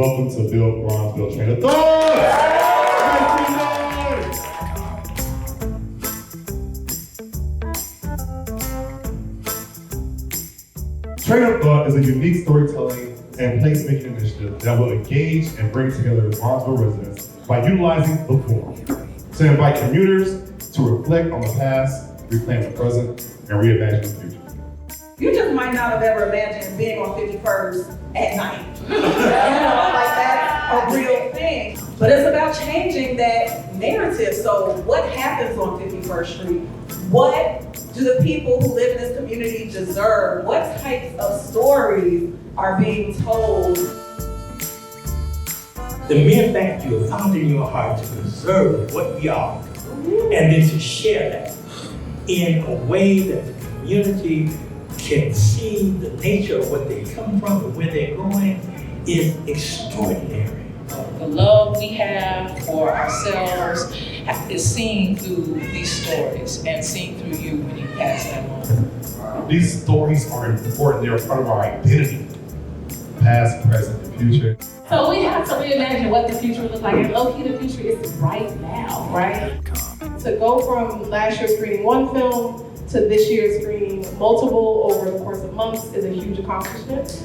welcome to Bill Bronzeville Train of Thought! Train of Thought is a unique storytelling and placemaking initiative that will engage and bring together Bronzeville residents by utilizing the forum to invite commuters to reflect on the past, reclaim the present, and reimagine the future. You just might not have ever imagined being on 51st at night. Like that's a real thing. But it's about changing that narrative. So what happens on 51st Street? What do the people who live in this community deserve? What types of stories are being told? The mere fact you have found in your heart to preserve what we are, and then to share that in a way that the community can see the nature of what they come from and where they're going is extraordinary. The love we have for ourselves is seen through these stories and seen through you when you pass that on. These stories are important. They're a part of our identity, past, present, and future. So we have to reimagine what the future will look like. And low-key, the future is right now, right? To go from last year screening one film to this year screening multiple over the course of months is a huge accomplishment.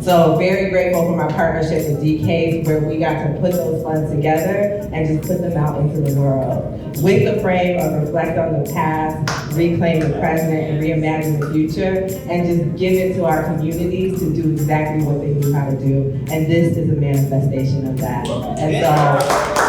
So very grateful for my partnership with DK, where we got to put those funds together and just put them out into the world with the frame of reflect on the past, reclaim the present, and reimagine the future, and just give it to our communities to do exactly what they knew how to do. And this is a manifestation of that. And so